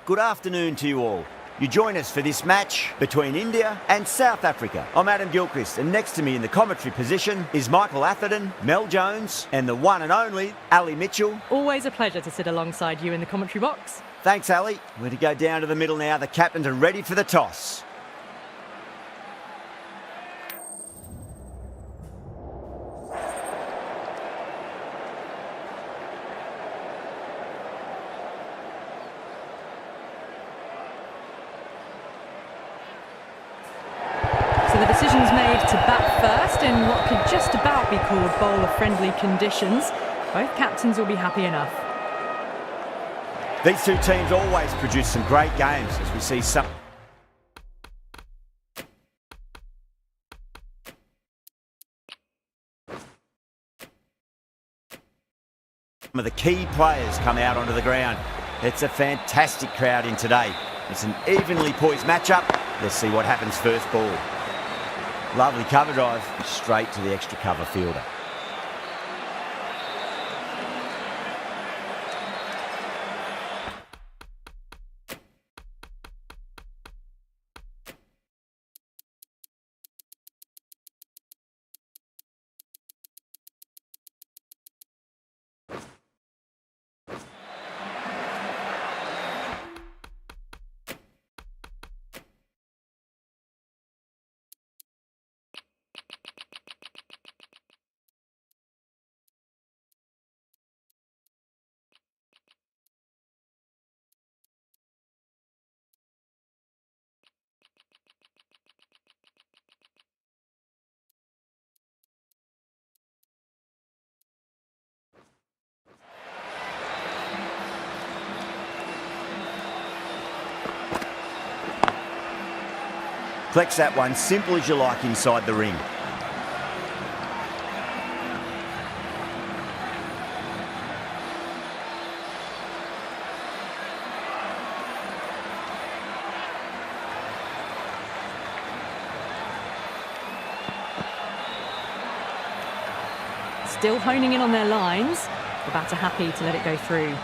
good afternoon to you all. You join us for this match between India and South Africa. I'm Adam Gilchrist, and next to me in the commentary position is Michael Atherton, Mel Jones, and the one and only Ali Mitchell. Always a pleasure to sit alongside you in the commentary box. Thanks, Ali. We're going to go down to the middle now. The captains are ready for the toss. So the decision's made to bat first in what could just about be called bowler-friendly conditions. Both captains will be happy enough. These two teams always produce some great games as we see some of the key players come out onto the ground. It's a fantastic crowd in today. It's an evenly poised matchup. Let's see what happens first ball. Lovely cover drive, straight to the extra cover fielder. Flex that one, simple as you like inside the ring. Still honing in on their lines. The batter happy to let it go through.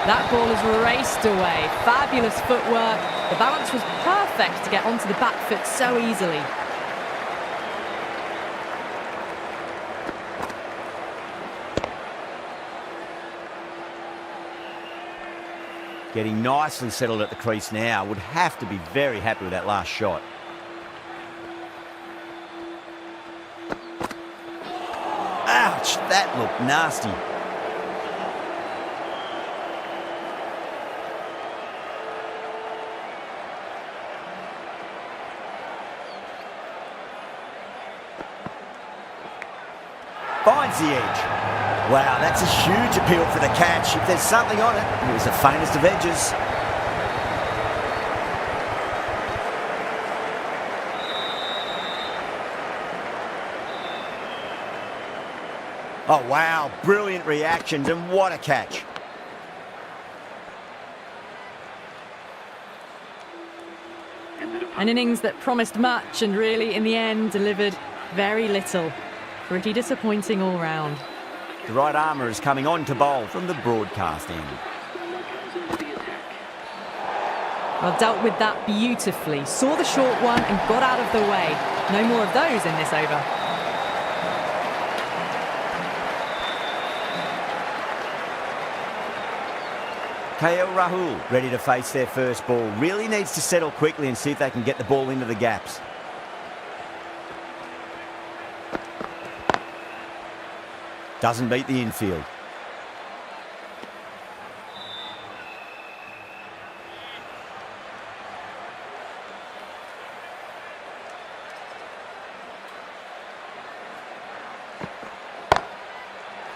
That ball has raced away. Fabulous footwork. The balance was perfect to get onto the back foot so easily. Getting nicely settled at the crease now. Would have to be very happy with that last shot. Ouch, that looked nasty. Finds the edge. Wow, that's a huge appeal for the catch. If there's something on it, it was the faintest of edges. Oh, wow, brilliant reactions, and what a catch. An innings that promised much and really, in the end, delivered very little. Pretty disappointing all round. The right armour is coming on to bowl from the broadcast end. Well, dealt with that beautifully. Saw the short one and got out of the way. No more of those in this over. KL Rahul ready to face their first ball. Really needs to settle quickly and see if they can get the ball into the gaps. Doesn't beat the infield.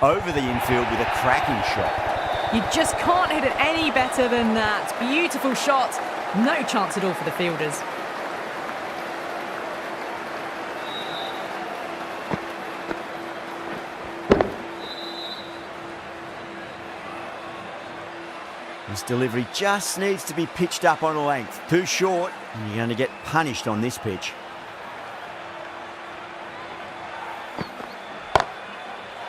Over the infield with a cracking shot. You just can't hit it any better than that. Beautiful shot. No chance at all for the fielders. This delivery just needs to be pitched up on a length. Too short, and you're going to get punished on this pitch.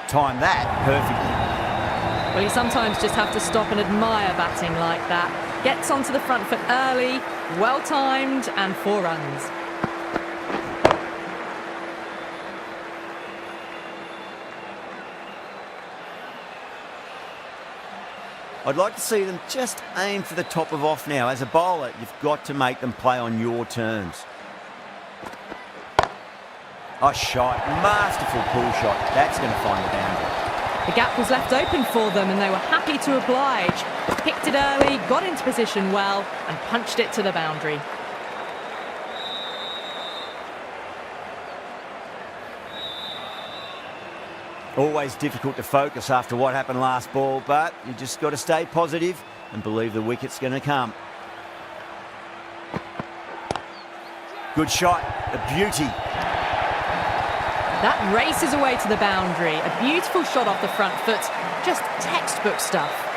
Time that perfectly. Well, you sometimes just have to stop and admire batting like that. Gets onto the front foot early, well-timed, and 4 runs. I'd like to see them just aim for the top of off now. As a bowler, you've got to make them play on your terms. A shot, masterful pull shot. That's going to find the boundary. The gap was left open for them and they were happy to oblige. Picked it early, got into position well and punched it to the boundary. Always difficult to focus after what happened last ball, but you just got to stay positive and believe the wicket's going to come. Good shot, a beauty. That races away to the boundary. A beautiful shot off the front foot. Just textbook stuff.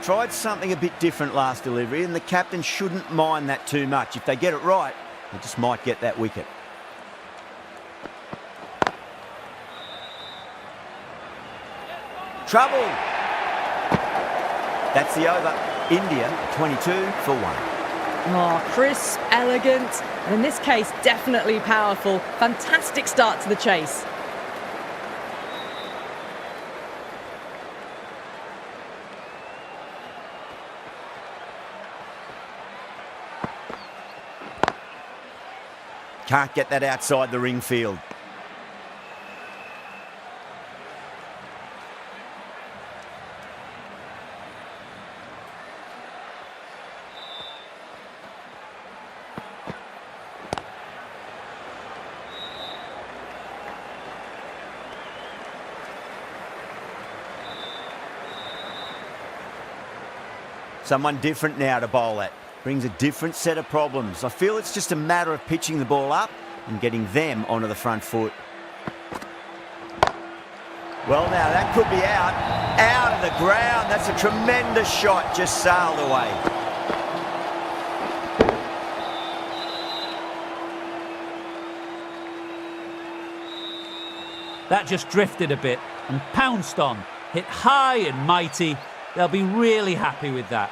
Tried something a bit different last delivery, and the captain shouldn't mind that too much. If they get it right, they just might get that wicket. Trouble! That's the over. India 22 for 1. Oh, crisp, elegant, and in this case, definitely powerful. Fantastic start to the chase. Can't get that outside the ring field. Someone different now to bowl at. Brings a different set of problems. I feel it's just a matter of pitching the ball up and getting them onto the front foot. Well, now that could be out of the ground. That's a tremendous shot, just sailed away. That just drifted a bit and pounced on. Hit high and mighty. They'll be really happy with that.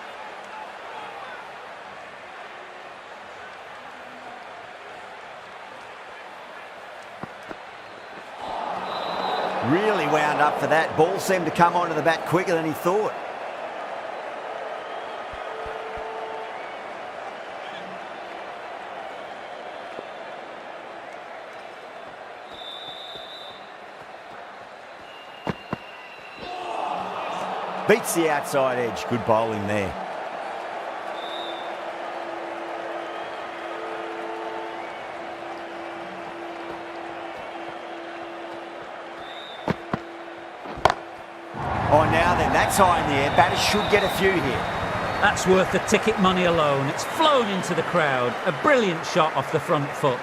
Really wound up for that. Ball seemed to come onto the bat quicker than he thought. Beats the outside edge. Good bowling there. Oh, now then, that's high in the air. Batters should get a few here. That's worth the ticket money alone. It's flown into the crowd. A brilliant shot off the front foot.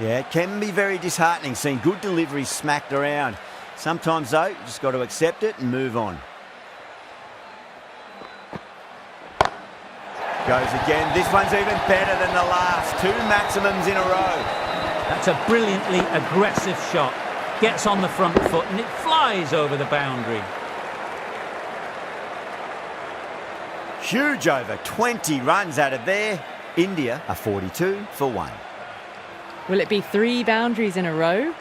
Yeah, it can be very disheartening seeing good deliveries smacked around. Sometimes, though, you just got to accept it and move on. Goes again. This one's even better than the last. 2 maximums in a row. That's a brilliantly aggressive shot. Gets on the front foot and it flies over the boundary. Huge over. 20 runs out of there. India are 42 for 1. Will it be 3 boundaries in a row?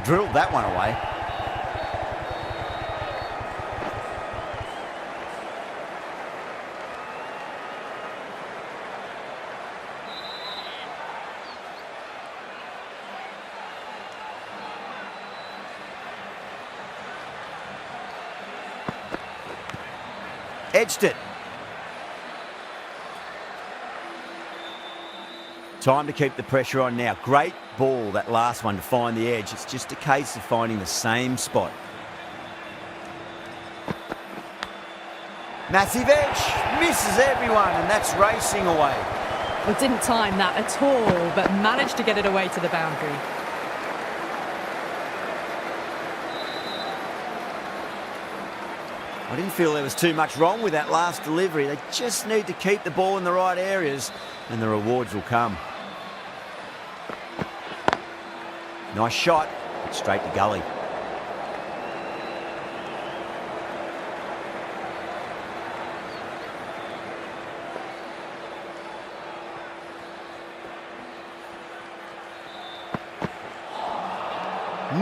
Drilled that one away. Edged it. Time to keep the pressure on now. Great ball, that last one, to find the edge. It's just a case of finding the same spot. Massive edge, misses everyone, and that's racing away. Well, didn't time that at all, but managed to get it away to the boundary. I didn't feel there was too much wrong with that last delivery. They just need to keep the ball in the right areas and the rewards will come. Nice shot, straight to gully.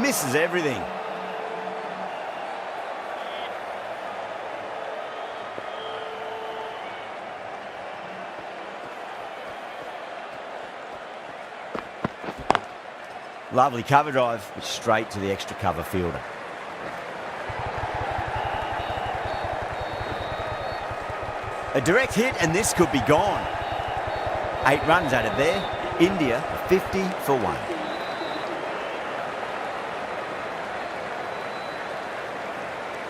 Misses everything. Lovely cover drive, straight to the extra cover fielder. A direct hit and this could be gone. 8 runs out of there. India 50 for 1.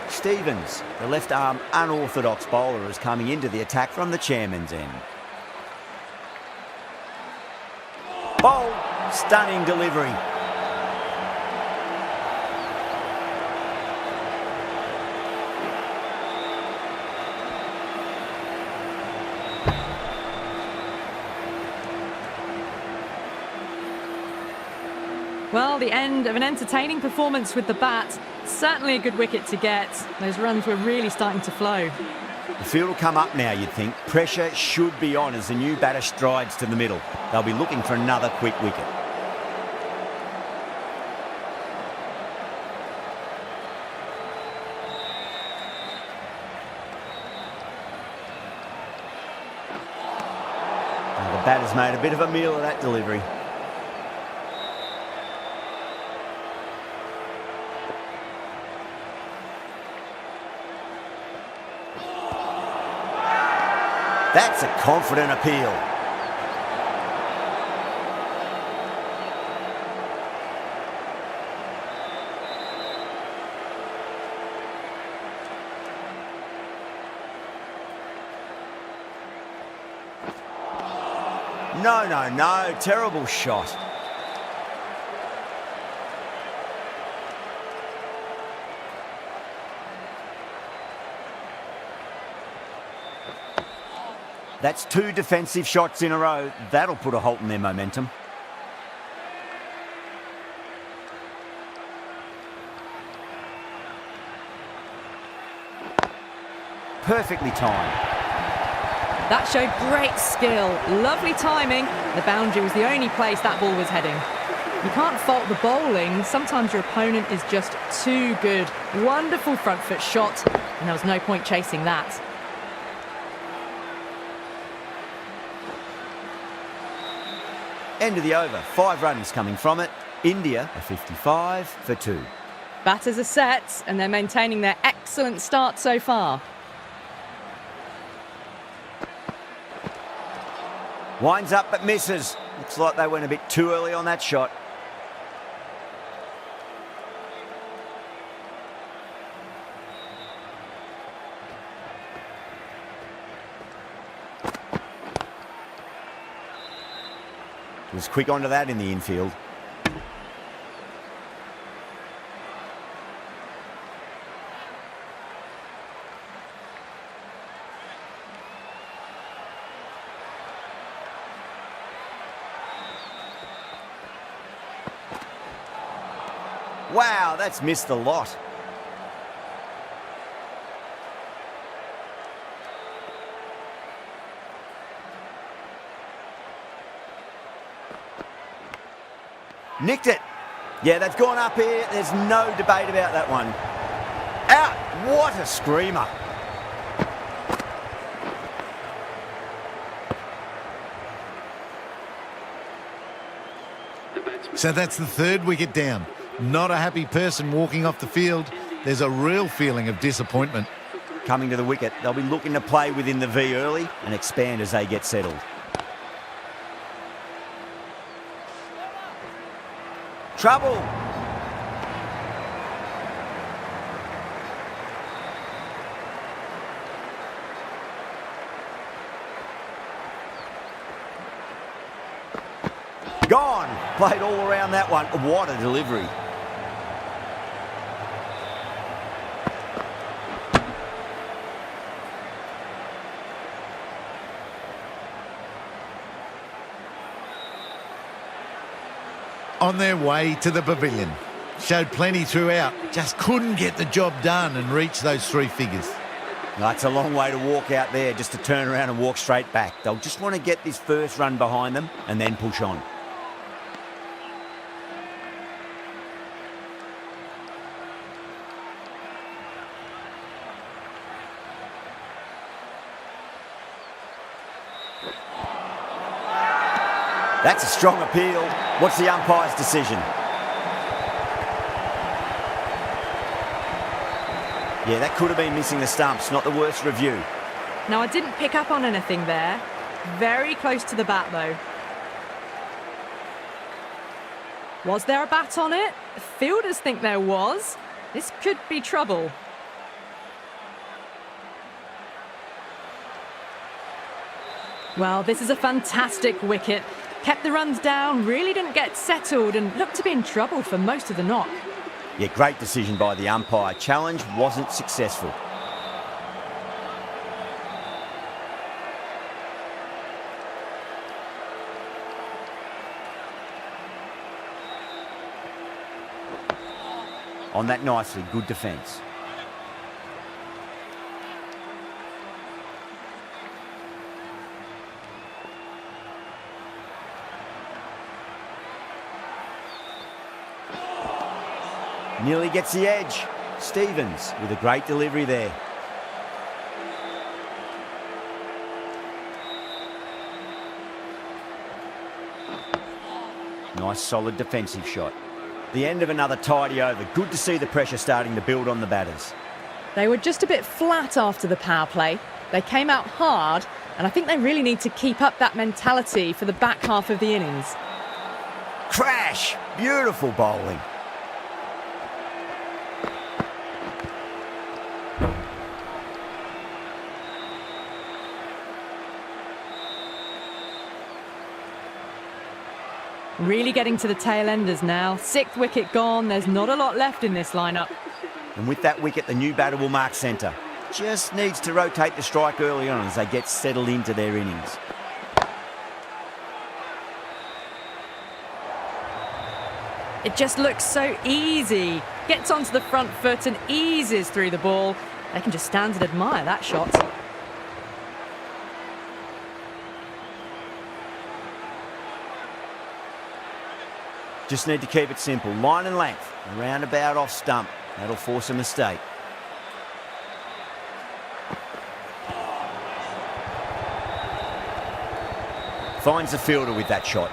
Stevens, the left-arm unorthodox bowler, is coming into the attack from the chairman's end. Bowl, stunning delivery. Well, the end of an entertaining performance with the bat. Certainly a good wicket to get. Those runs were really starting to flow. The field will come up now, you'd think. Pressure should be on as the new batter strides to the middle. They'll be looking for another quick wicket. Now the batter's made a bit of a meal of that delivery. That's a confident appeal. No, terrible shot. That's 2 defensive shots in a row. That'll put a halt in their momentum. Perfectly timed. That showed great skill. Lovely timing. The boundary was the only place that ball was heading. You can't fault the bowling. Sometimes your opponent is just too good. Wonderful front foot shot, and there was no point chasing that. End of the over, 5 runs coming from it. India are 55 for 2. Batters are set, and they're maintaining their excellent start so far. Winds up but misses. Looks like they went a bit too early on that shot. Was quick onto that in the infield. Wow, that's missed a lot. Nicked it. Yeah, they've gone up here. There's no debate about that one. Out. What a screamer. So that's the 3rd wicket down. Not a happy person walking off the field. There's a real feeling of disappointment. Coming to the wicket, they'll be looking to play within the V early and expand as they get settled. trouble. Gone. Played all around that one. What a delivery. On their way to the pavilion. Showed plenty throughout. Just couldn't get the job done and reach those three figures. That's a long way to walk out there just to turn around and walk straight back. They'll just want to get this first run behind them and then push on. That's a strong appeal. What's the umpire's decision? Yeah, that could have been missing the stumps. Not the worst review. Now, I didn't pick up on anything there. Very close to the bat, though. Was there a bat on it? Fielders think there was. This could be trouble. Well, this is a fantastic wicket. Kept the runs down, really didn't get settled and looked to be in trouble for most of the knock. Yeah, great decision by the umpire. Challenge wasn't successful. On that nicely, good defence. Nearly gets the edge. Stevens with a great delivery there. Nice solid defensive shot. The end of another tidy over. Good to see the pressure starting to build on the batters. They were just a bit flat after the power play. They came out hard, and I think they really need to keep up that mentality for the back half of the innings. Crash! Beautiful bowling. Really getting to the tail enders now. Sixth wicket gone. There's not a lot left in this lineup. And with that wicket, the new batter will mark centre. Just needs to rotate the strike early on as they get settled into their innings. It just looks so easy. Gets onto the front foot and eases through the ball. They can just stand and admire that shot. Just need to keep it simple. Line and length. Around about off stump. That'll force a mistake. Finds the fielder with that shot.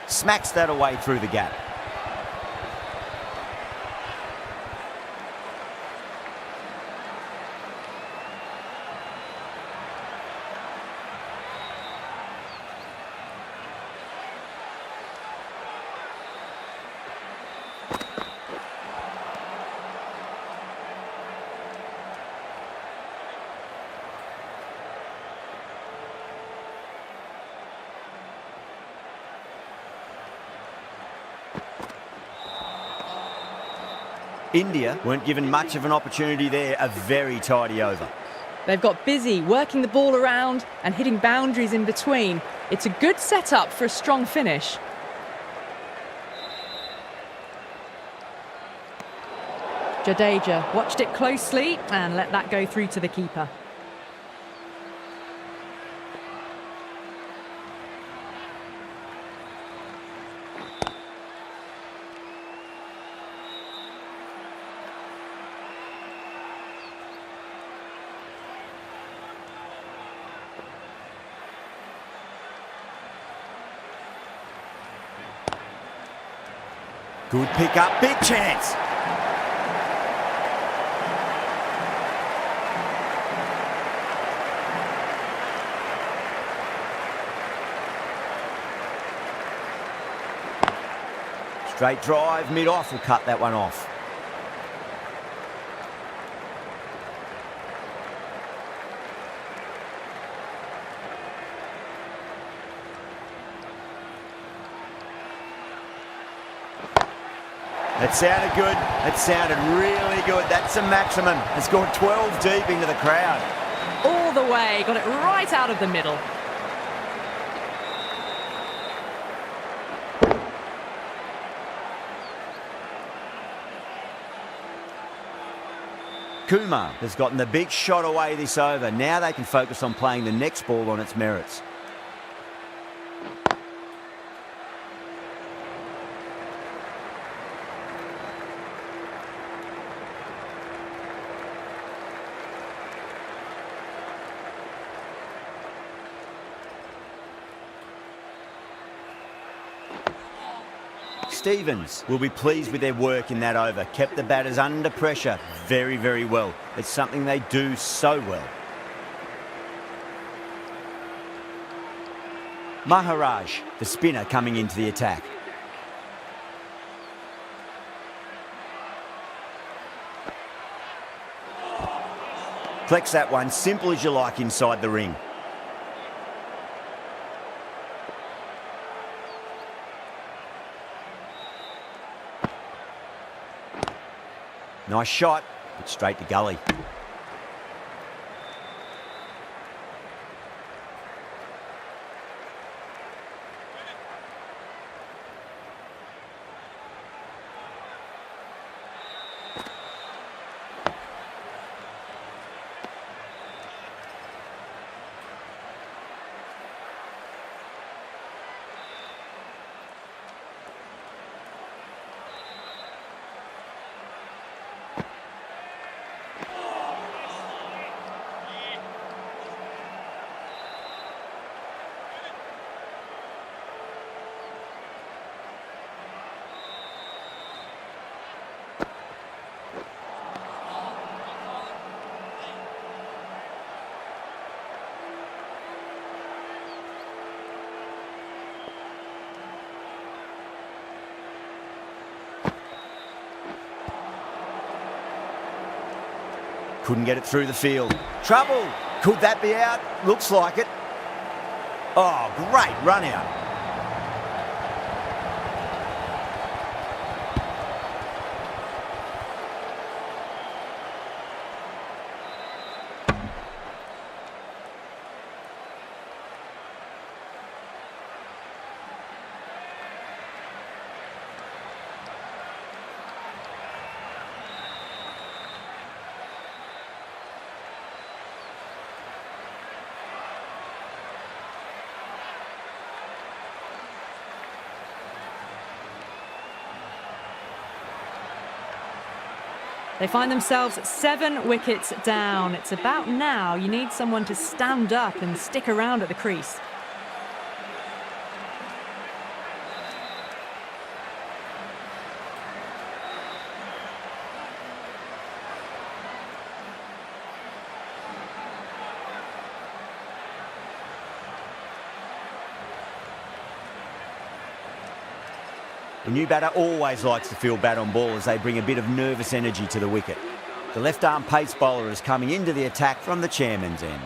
Smacks that away through the gap. India weren't given much of an opportunity there, a very tidy over. They've got busy working the ball around and hitting boundaries in between. It's a good setup for a strong finish. Jadeja watched it closely and let that go through to the keeper. Good pick up, big chance. Straight drive, mid-off will cut that one off. That sounded good. That sounded really good. That's a maximum. It's gone 12 deep into the crowd. All the way, got it right out of the middle. Kumar has gotten the big shot away this over. Now they can focus on playing the next ball on its merits. Stevens will be pleased with their work in that over. Kept the batters under pressure very, very well. It's something they do so well. Maharaj, the spinner, coming into the attack. Flex that one, simple as you like inside the ring. Nice shot, but straight to gully. Couldn't get it through the field. Trouble. Could that be out? Looks like it. Oh, great run out. They find themselves 7 wickets down. It's about now you need someone to stand up and stick around at the crease. The new batter always likes to feel bat on ball as they bring a bit of nervous energy to the wicket. The left-arm pace bowler is coming into the attack from the chairman's end.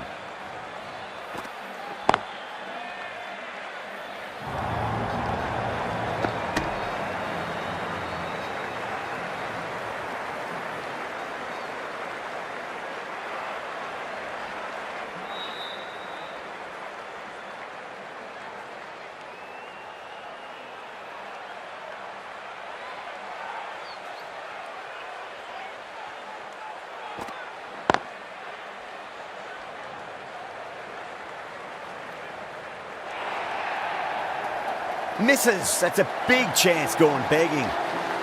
Misses. That's a big chance gone begging.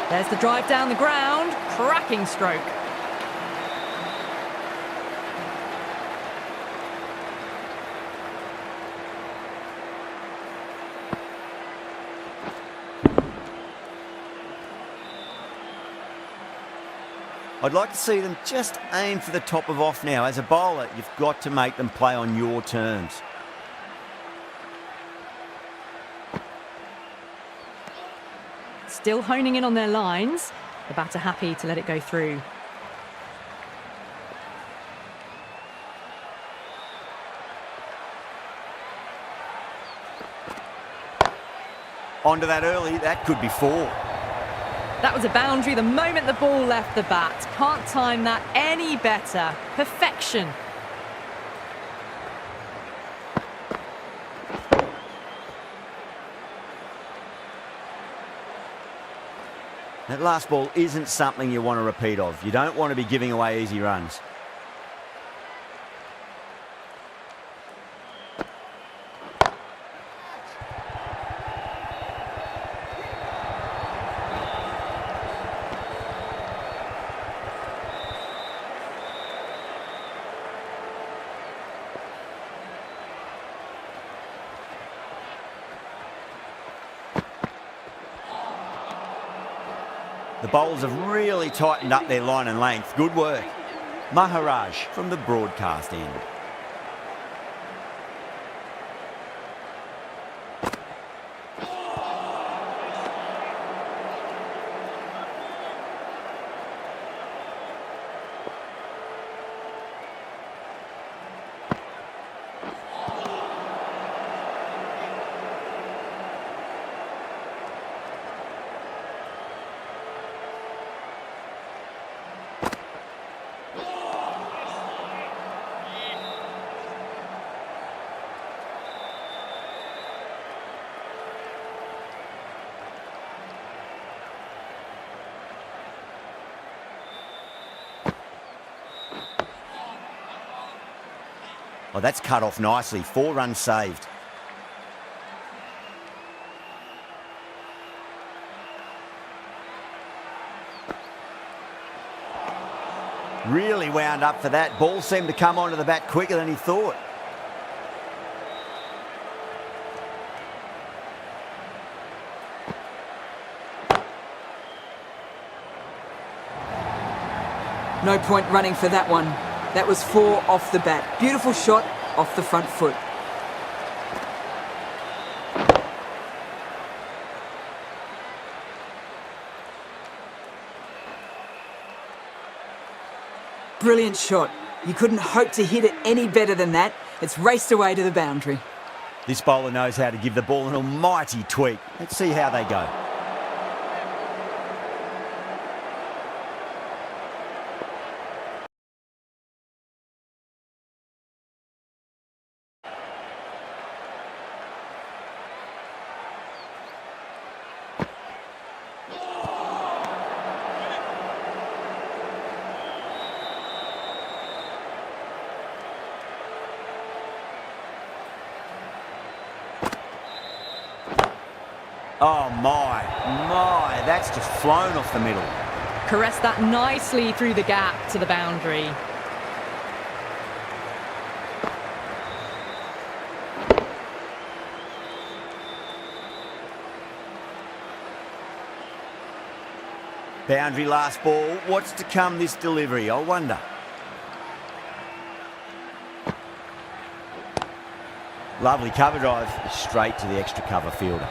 There's the drive down the ground. Cracking stroke. I'd like to see them just aim for the top of off now. As a bowler, you've got to make them play on your terms. Still honing in on their lines. The batter happy to let it go through. Onto that early, that could be 4. That was a boundary the moment the ball left the bat. Can't time that any better. Perfection. That last ball isn't something you want to repeat of. You don't want to be giving away easy runs. The bowlers have really tightened up their line and length. Good work. Maharaj from the broadcast end. Oh, that's cut off nicely. 4 runs saved. Really wound up for that. Ball seemed to come onto the bat quicker than he thought. No point running for that one. That was 4 off the bat. Beautiful shot off the front foot. Brilliant shot. You couldn't hope to hit it any better than that. It's raced away to the boundary. This bowler knows how to give the ball an almighty tweak. Let's see how they go. Oh my, that's just flown off the middle. Caressed that nicely through the gap to the boundary. Boundary last ball. What's to come this delivery, I wonder. Lovely cover drive, straight to the extra cover fielder.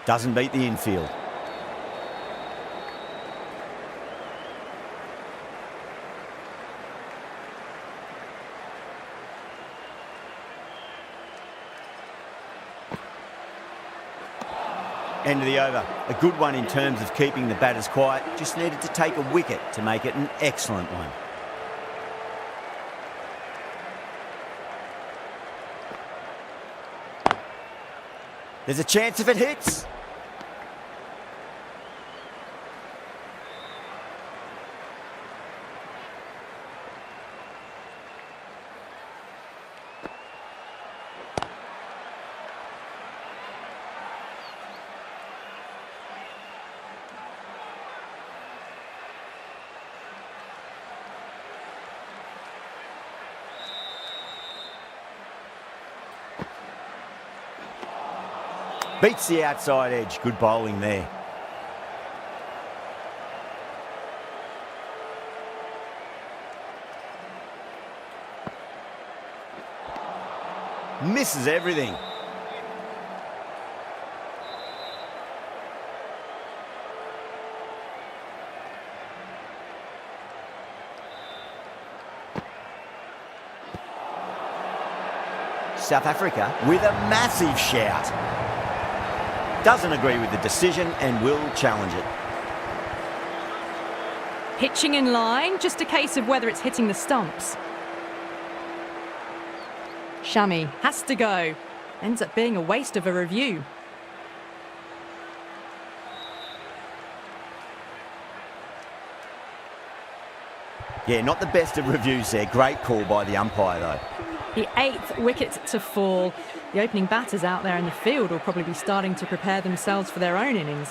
Doesn't beat the infield. End of the over. A good one in terms of keeping the batters quiet. Just needed to take a wicket to make it an excellent one. There's a chance if it hits. Beats the outside edge. Good bowling there. Misses everything. South Africa with a massive shout. Doesn't agree with the decision and will challenge it. Pitching in line, just a case of whether it's hitting the stumps. Shami has to go. Ends up being a waste of a review. Yeah, not the best of reviews there. Great call by the umpire, though. The 8th wicket to fall. The opening batters out there in the field will probably be starting to prepare themselves for their own innings.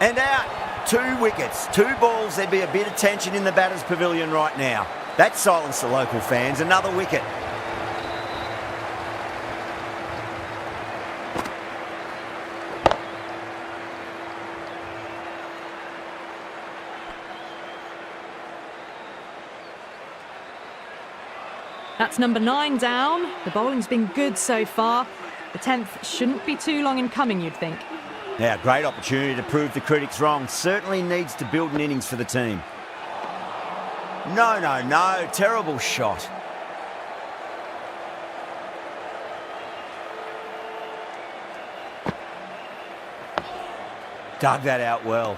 And out. 2 wickets, 2 balls. There'd be a bit of tension in the batter's pavilion right now. That silenced the local fans. Another wicket. That's number 9 down. The bowling's been good so far. The 10th shouldn't be too long in coming, you'd think. Now, great opportunity to prove the critics wrong. Certainly needs to build an innings for the team. No. Terrible shot. Dug that out well.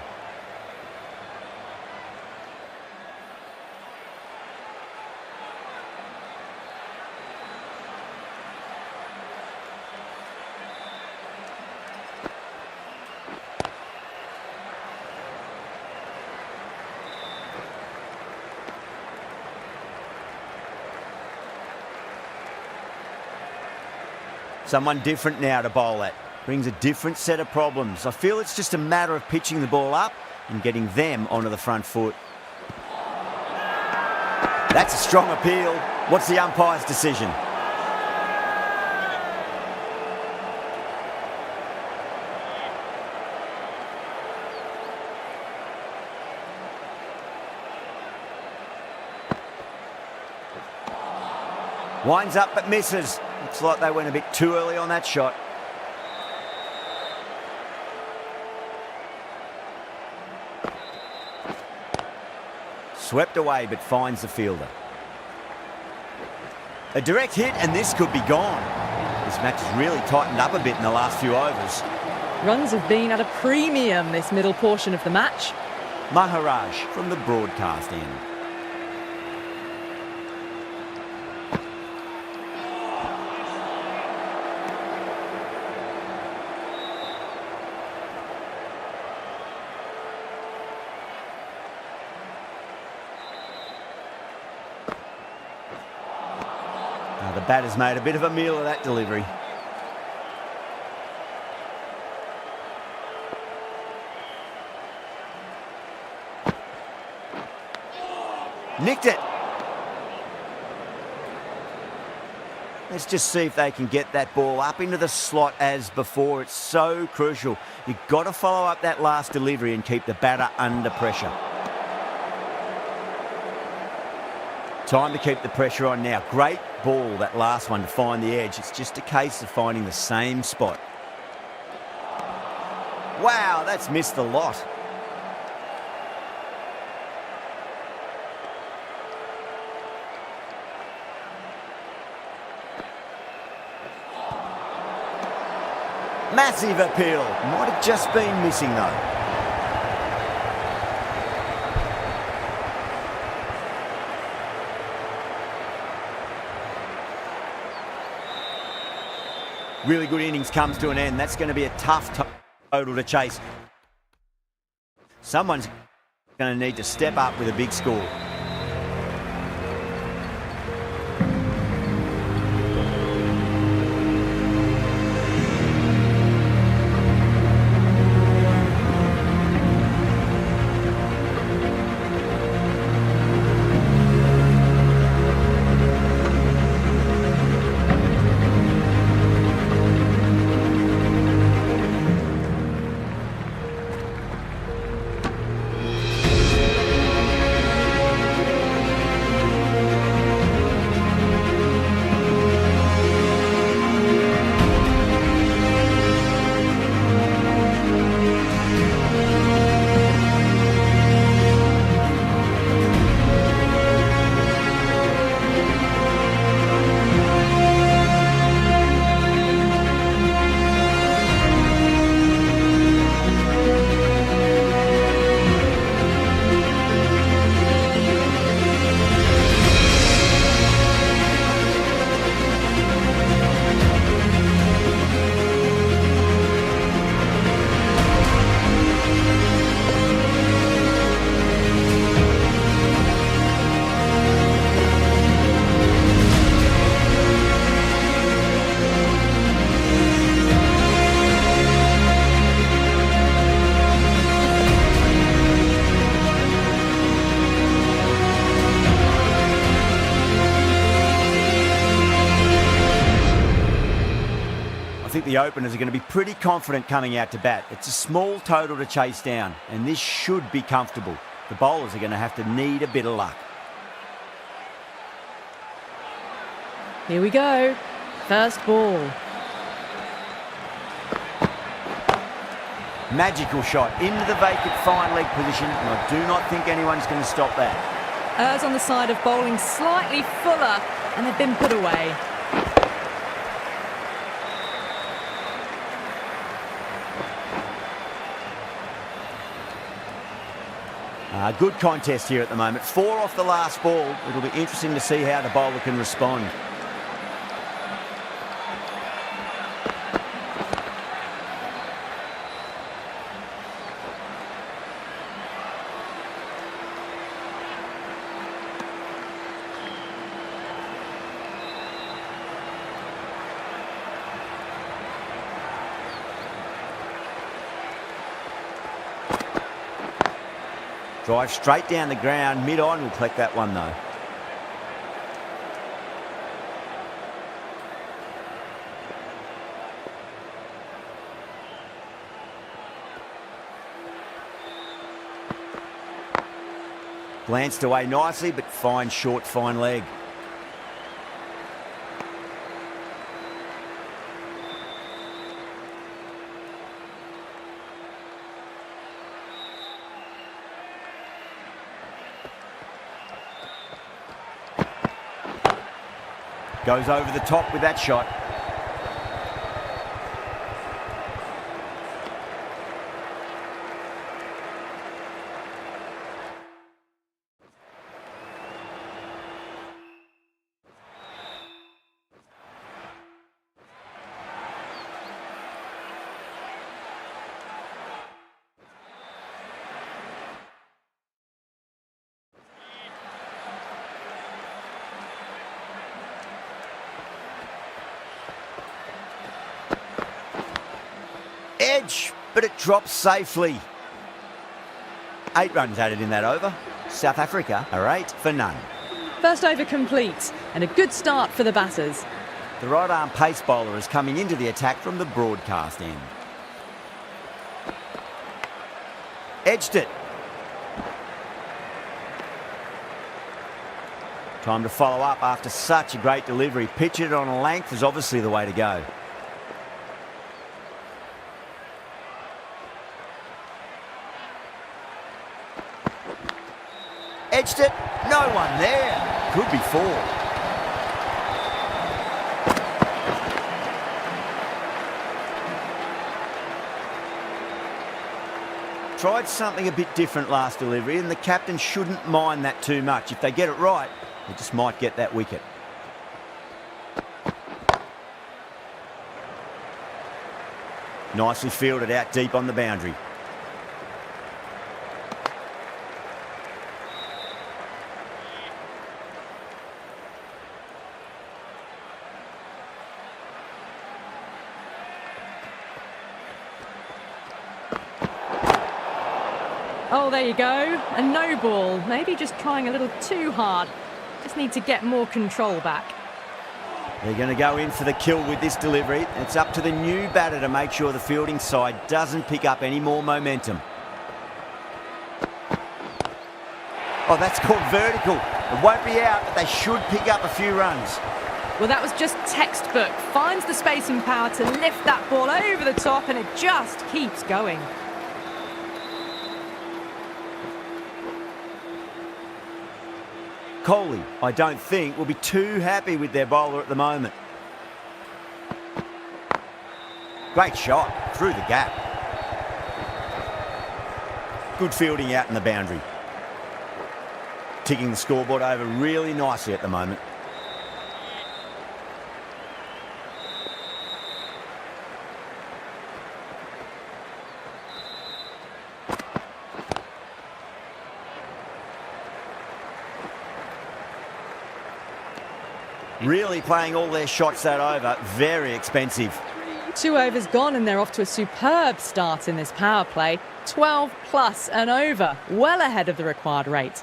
Someone different now to bowl at. Brings a different set of problems. I feel it's just a matter of pitching the ball up and getting them onto the front foot. That's a strong appeal. What's the umpire's decision? Winds up but misses. Looks like they went a bit too early on that shot. Swept away but finds the fielder. A direct hit and this could be gone. This match has really tightened up a bit in the last few overs. Runs have been at a premium this middle portion of the match. Maharaj from the broadcast end. The batter's made a bit of a meal of that delivery. Nicked it. Let's just see if they can get that ball up into the slot as before. It's so crucial. You've got to follow up that last delivery and keep the batter under pressure. Time to keep the pressure on now. Great ball, that last one, to find the edge. It's just a case of finding the same spot. Wow, that's missed the lot. Massive appeal. Might have just been missing though. Really good innings comes to an end. That's going to be a tough total to chase. Someone's going to need to step up with a big score. the openers are going to be pretty confident coming out to bat. It's a small total to chase down, and this should be comfortable. The bowlers are going to have to need a bit of luck. Here we go. First ball. Magical shot into the vacant fine leg position, and I do not think anyone's going to stop that. Errs on the side of bowling slightly fuller, and they've been put away. Good contest here at the moment. 4 off the last ball. It'll be interesting to see how the bowler can respond. Drive straight down the ground. Mid-on will collect that one though. Glanced away nicely, but fine short, fine leg. Goes over the top with that shot. Edge, but it drops safely. 8 runs added in that over. South Africa are 8 for none. First over complete, and a good start for the batters. The right arm pace bowler is coming into the attack from the broadcast end. Edged it. Time to follow up after such a great delivery. Pitch it on a length is obviously the way to go. Edged it. No one there. Could be 4. Tried something a bit different last delivery, and the captain shouldn't mind that too much. If they get it right, they just might get that wicket. Nicely fielded out deep on the boundary. Oh, there you go. A no ball. Maybe just trying a little too hard. Just need to get more control back. They're going to go in for the kill with this delivery. It's up to the new batter to make sure the fielding side doesn't pick up any more momentum. Oh, that's called vertical. It won't be out, but they should pick up a few runs. Well, that was just textbook. Finds the space and power to lift that ball over the top, and it just keeps going. Kohli, I don't think, will be too happy with their bowler at the moment. Great shot through the gap. Good fielding out in the boundary. Ticking the scoreboard over really nicely at the moment. Really playing all their shots that over. Very expensive. 2 overs gone, and they're off to a superb start in this power play. 12 plus and over. Well ahead of the required rate.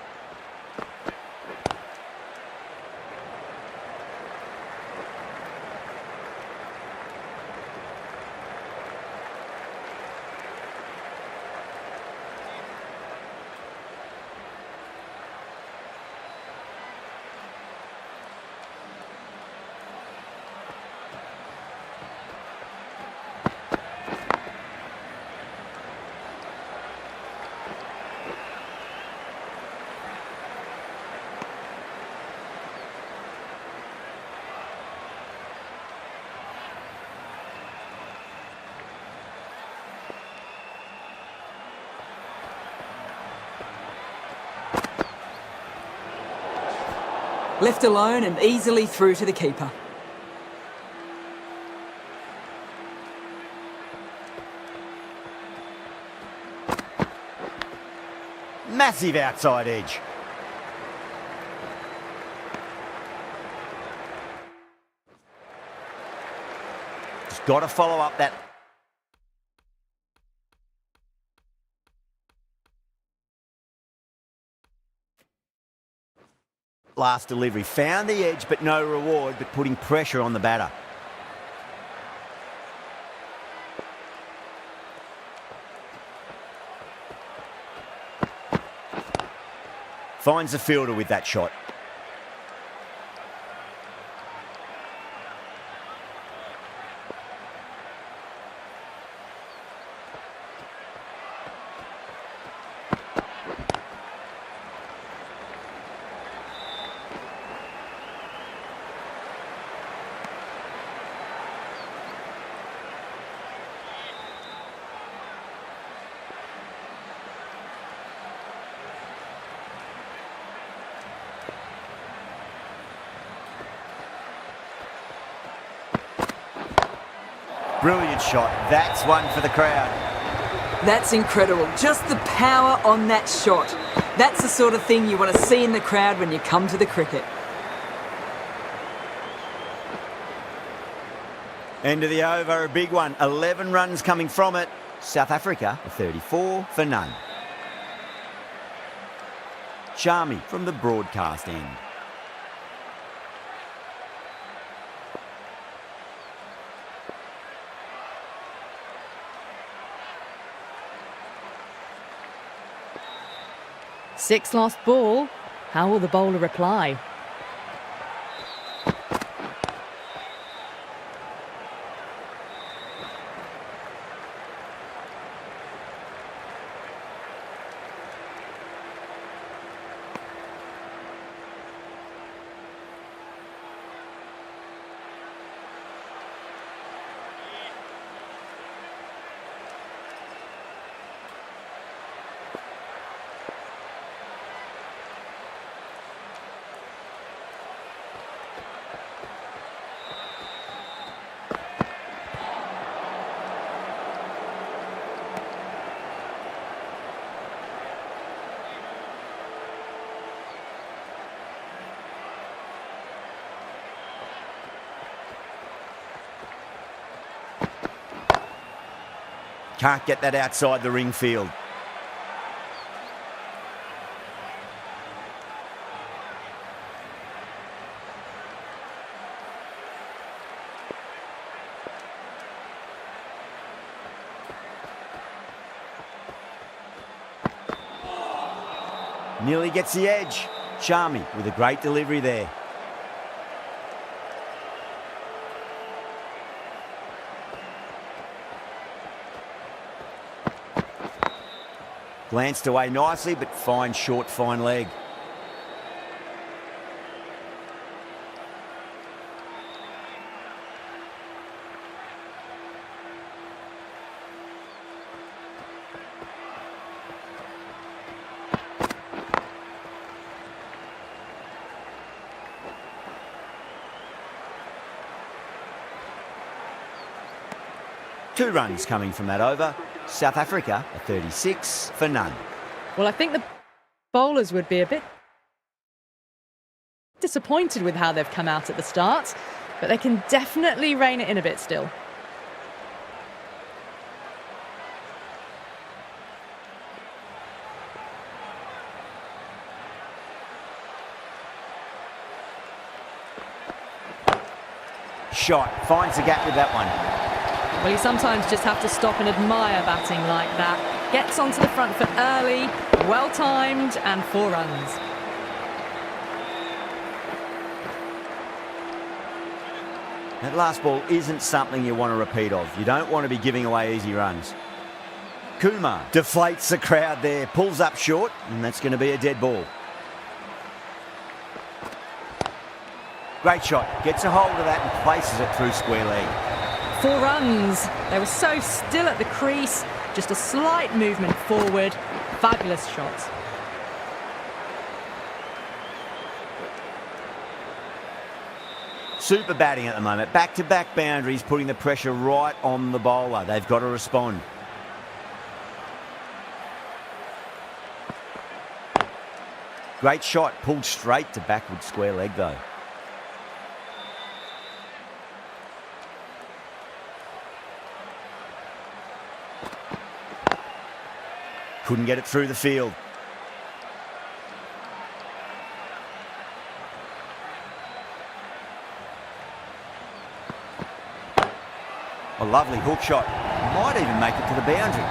Left alone and easily through to the keeper. Massive outside edge. Just got to follow up that. Last delivery. Found the edge, but no reward, but putting pressure on the batter. Finds the fielder with that shot. Brilliant shot. That's one for the crowd. That's incredible. Just the power on that shot. That's the sort of thing you want to see in the crowd when you come to the cricket. End of the over, a big one. 11 runs coming from it. South Africa, 34 for none. Charmy from the broadcast end. Six lost ball. How will the bowler reply? Can't get that outside the ring field. Nearly gets the edge. Charmy with a great delivery there. Glanced away nicely, but fine short, fine leg. Two runs coming from that over. South Africa, 36 for none. Well, I think the bowlers would be a bit disappointed with how they've come out at the start, but they can definitely rein it in a bit still. Shot, finds the gap with that one. Well, you sometimes just have to stop and admire batting like that. Gets onto the front foot early, well-timed, and 4 runs. That last ball isn't something you want to repeat of. You don't want to be giving away easy runs. Kumar deflates the crowd there, pulls up short, and that's going to be a dead ball. Great shot, gets a hold of that and places it through square leg. 4 runs. They were so still at the crease. Just a slight movement forward. Fabulous shot. Super batting at the moment. Back-to-back boundaries, putting the pressure right on the bowler. They've got to respond. Great shot, pulled straight to backward square leg though. Couldn't get it through the field. A lovely hook shot. Might even make it to the boundary.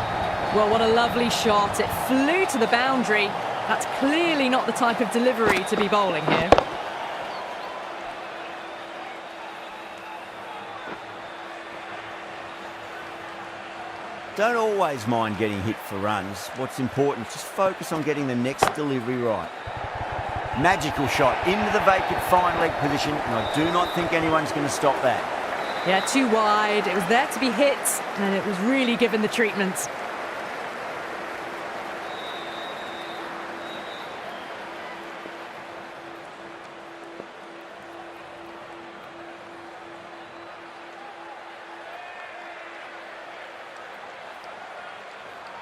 Well, what a lovely shot. It flew to the boundary. That's clearly not the type of delivery to be bowling here. Don't always mind getting hit for runs. What's important is just focus on getting the next delivery right. Magical shot into the vacant fine leg position, and I do not think anyone's going to stop that. Yeah, too wide. It was there to be hit, and it was really given the treatment.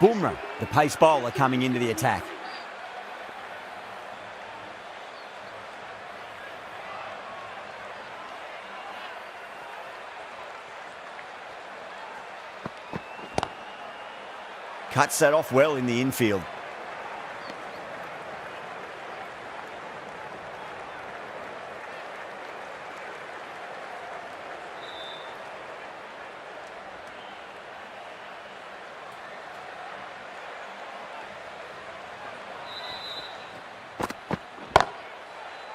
Bumrah, the pace bowler, coming into the attack. Cuts that off well in the infield.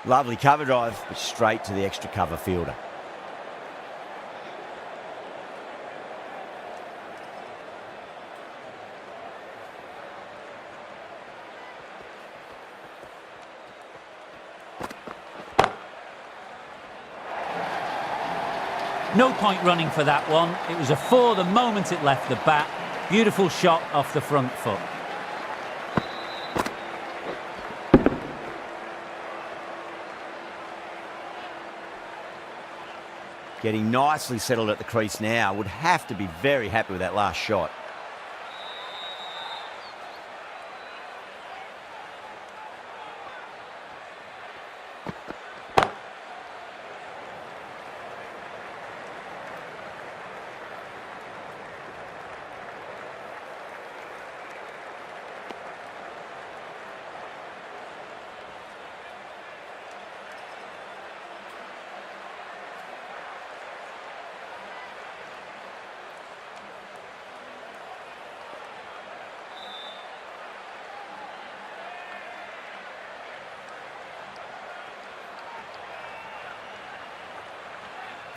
Lovely cover drive, but straight to the extra cover fielder. No point running for that one. It was a four the moment it left the bat. Beautiful shot off the front foot. Getting nicely settled at the crease now. Would have to be very happy with that last shot.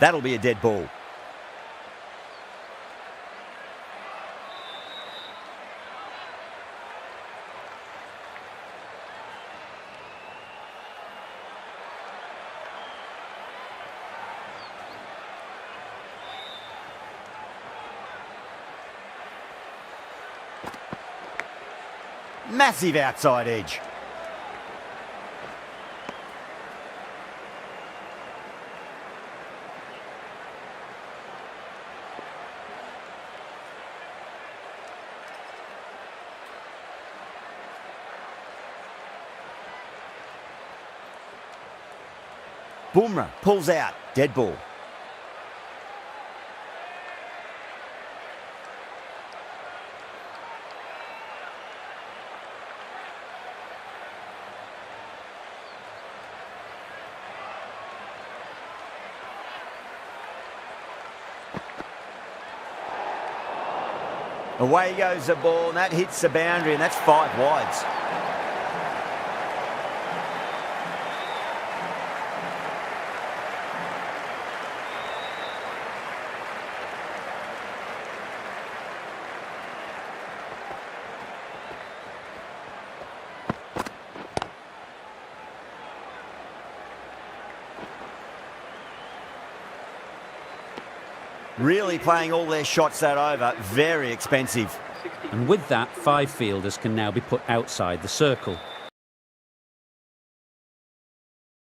That'll be a dead ball. Massive outside edge. Bumrah pulls out, dead ball. Away goes the ball, and that hits the boundary, and that's 5 wides. Really playing all their shots that over. Very expensive. And with that, 5 fielders can now be put outside the circle.